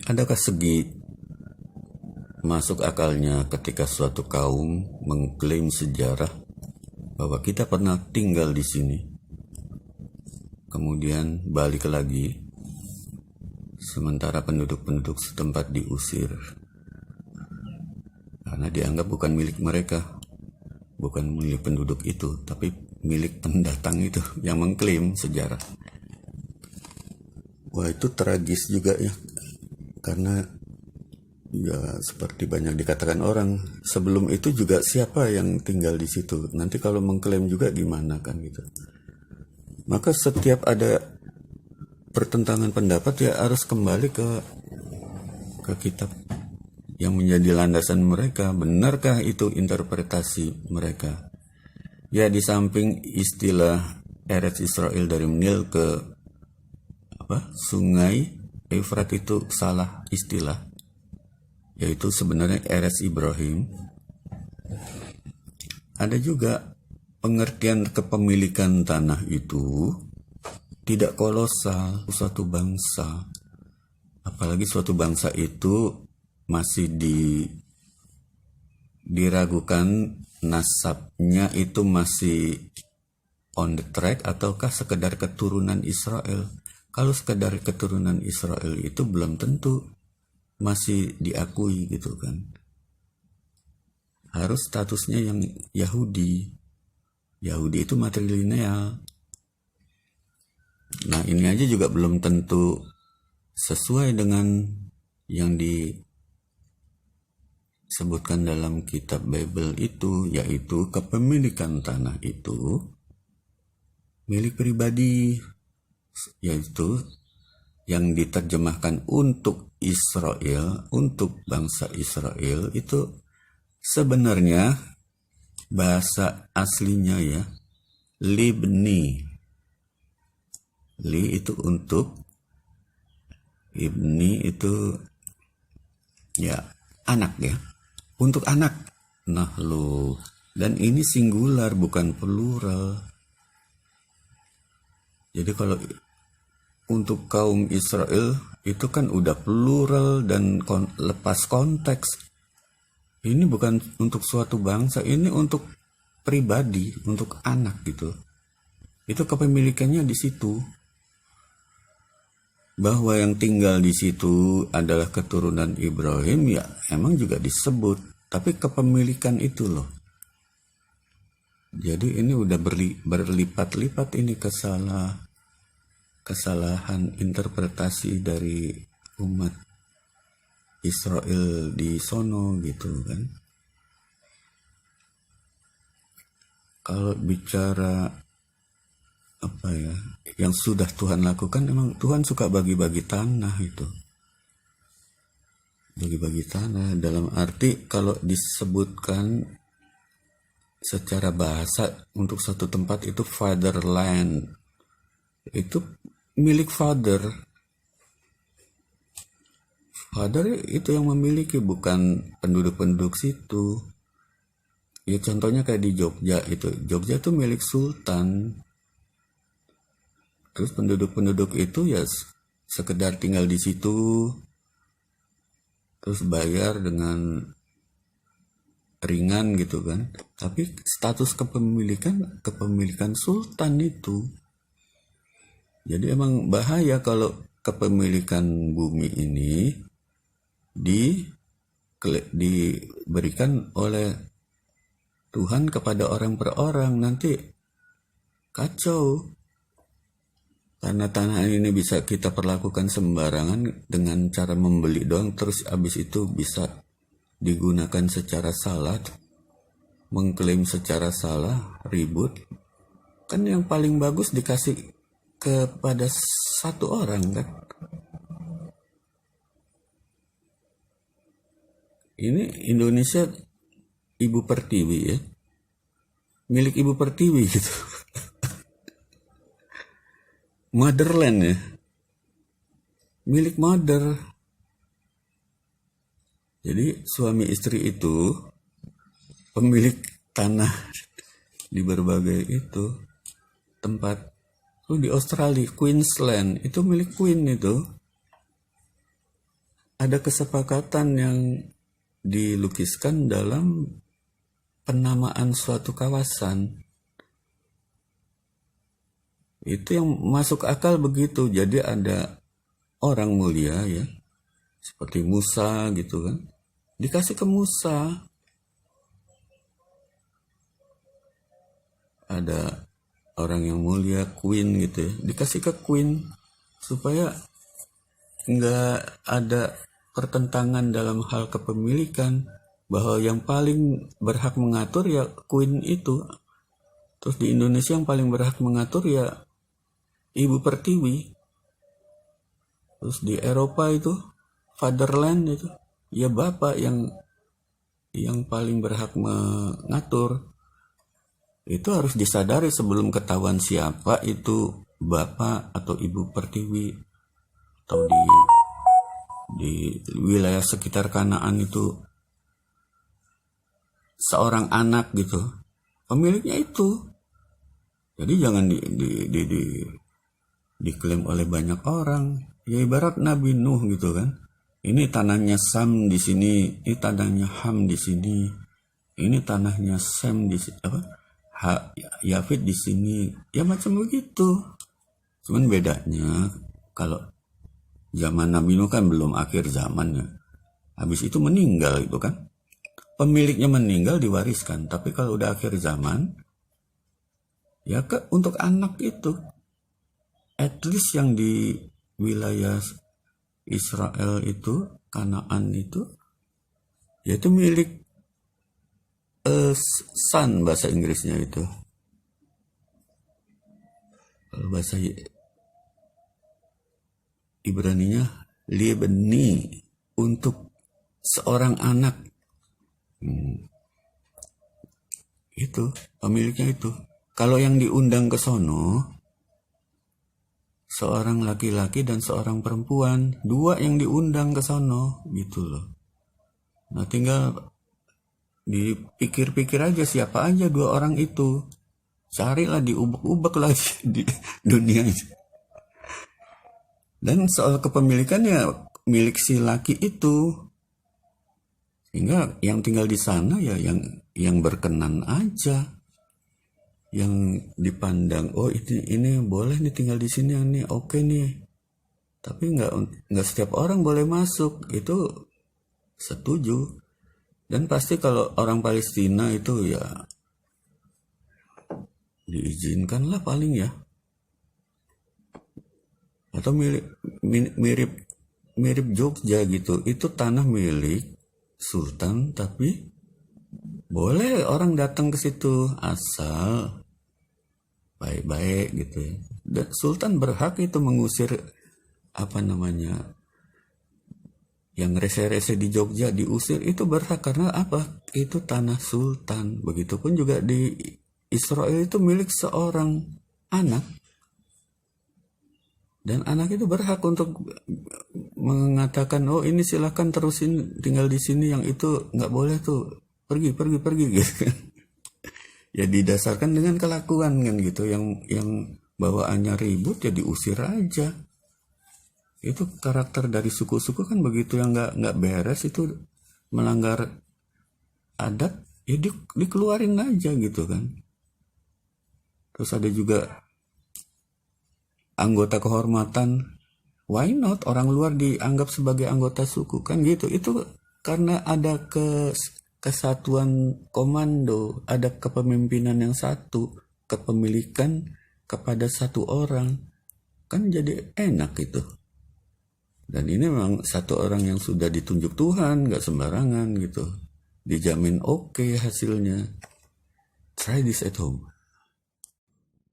Adakah segi masuk akalnya ketika suatu kaum mengklaim sejarah bahwa kita pernah tinggal di sini, kemudian balik lagi, sementara penduduk-penduduk setempat diusir karena dianggap bukan milik mereka, bukan milik penduduk itu, tapi milik pendatang itu yang mengklaim sejarah. Wah, itu tragis juga ya, karena ya seperti banyak dikatakan orang, sebelum itu juga siapa yang tinggal di situ, nanti kalau mengklaim juga gimana kan gitu. Maka setiap ada pertentangan pendapat ya harus kembali ke kitab yang menjadi landasan mereka. Benarkah itu interpretasi mereka? Ya, di samping istilah Eretz Israel dari Nil ke Sungai Efrat itu salah istilah, yaitu sebenarnya Eretz Ibrahim. Ada juga pengertian kepemilikan tanah itu tidak kolosal suatu bangsa, apalagi suatu bangsa itu masih diragukan nasabnya itu masih on the track ataukah sekedar keturunan Israel. Kalau sekedar keturunan Israel itu belum tentu masih diakui gitu kan. Harus statusnya yang Yahudi. Yahudi itu matrilineal. Nah, ini aja juga belum tentu sesuai dengan yang disebutkan dalam kitab Bible itu, yaitu kepemilikan tanah itu milik pribadi, yaitu yang diterjemahkan untuk Israel, untuk bangsa Israel, itu sebenarnya bahasa aslinya ya libni. Li itu untuk, ibni itu ya anak ya, untuk anak. Nah lo, dan ini singular bukan plural. Jadi kalau untuk kaum Israel itu kan udah plural dan lepas konteks. Ini bukan untuk suatu bangsa, ini untuk pribadi, untuk anak gitu. Itu kepemilikannya di situ. Bahwa yang tinggal di situ adalah keturunan Ibrahim, ya emang juga disebut, tapi kepemilikan itu loh. Jadi ini udah berlipat-lipat ini kesalahan interpretasi dari umat Israel di sono gitu kan. Kalau bicara apa ya, yang sudah Tuhan lakukan, emang Tuhan suka bagi-bagi tanah itu. Bagi-bagi tanah dalam arti kalau disebutkan secara bahasa untuk satu tempat itu fatherland, itu milik father. Father itu yang memiliki, bukan penduduk-penduduk situ. Ya contohnya kayak di Jogja itu. Jogja itu milik sultan. Terus penduduk-penduduk itu ya sekedar tinggal di situ, terus bayar dengan ringan gitu kan. Tapi status kepemilikan sultan itu. Jadi emang bahaya kalau kepemilikan bumi ini diberikan oleh Tuhan kepada orang per orang, nanti kacau. Karena tanah ini bisa kita perlakukan sembarangan dengan cara membeli doang, terus abis itu bisa digunakan secara salah, mengklaim secara salah, ribut. Kan yang paling bagus dikasih kepada satu orang kan. Ini Indonesia Ibu Pertiwi ya, milik Ibu Pertiwi gitu. Motherland ya, milik mother. Jadi suami istri itu pemilik tanah di berbagai itu tempat. Di Australia, Queensland itu milik Queen itu. ada kesepakatan yang dilukiskan dalam penamaan suatu kawasan. Itu yang masuk akal begitu. Jadi ada orang mulia ya, seperti Musa gitu kan, dikasih ke Musa. Ada orang yang mulia, Queen gitu ya, dikasih ke Queen supaya nggak ada pertentangan dalam hal kepemilikan, bahwa yang paling berhak mengatur ya Queen itu. Terus di Indonesia yang paling berhak mengatur ya Ibu Pertiwi. Terus di Eropa itu fatherland itu ya bapak yang paling berhak mengatur. Itu harus disadari sebelum ketahuan siapa itu bapak atau Ibu Pertiwi, atau di wilayah sekitar Kanaan itu seorang anak gitu, pemiliknya itu. Jadi jangan diklaim oleh banyak orang. Ya ibarat Nabi Nuh gitu kan. Ini tanahnya Sam di sini, ini tanahnya Ham di sini, ini tanahnya Sem di sini, Yafid di sini. Ya macam begitu. Cuman bedanya kalau zaman Nabi Nuh kan belum akhir zamannya. Habis itu meninggal itu kan. Pemiliknya meninggal diwariskan. Tapi kalau udah akhir zaman, ya untuk anak itu. At least yang di wilayah Israel itu, Kanaan itu, yaitu milik son bahasa Inggrisnya itu. Kalau bahasa Ibraninya libni, untuk seorang anak. Itu pemiliknya itu. Kalau yang diundang ke sono seorang laki-laki dan seorang perempuan, dua yang diundang ke sono gitu loh. Nah tinggal dipikir-pikir aja siapa aja dua orang itu. Carilah, diubek-ubek lagi di dunia ini. Dan soal kepemilikannya milik si laki itu. Sehingga yang tinggal di sana ya yang berkenan aja. Yang dipandang, oh ini boleh nih tinggal di sini, nih oke nih. Tapi nggak setiap orang boleh masuk. Itu setuju. Dan pasti kalau orang Palestina itu ya diizinkan lah paling ya. Atau mirip Jogja gitu. Itu tanah milik Sultan, tapi boleh orang datang ke situ asal baik-baik gitu ya. Dan Sultan berhak itu mengusir yang rese-rese di Jogja, diusir itu berhak karena apa? Itu tanah Sultan. Begitupun juga di Israel itu milik seorang anak. Dan anak itu berhak untuk mengatakan, oh ini silahkan terusin tinggal di sini, yang itu nggak boleh tuh, pergi gitu. Ya didasarkan dengan kelakuan kan gitu, yang bawaannya ribut ya diusir aja. Itu karakter dari suku-suku kan begitu, yang nggak beres itu melanggar adat ya dikeluarin aja gitu kan. Terus ada juga anggota kehormatan, why not orang luar dianggap sebagai anggota suku kan gitu. Itu karena ada kesatuan komando, ada kepemimpinan yang satu, kepemilikan kepada satu orang, kan jadi enak itu. Dan ini memang satu orang yang sudah ditunjuk Tuhan, gak sembarangan gitu, dijamin oke hasilnya. Try this at home.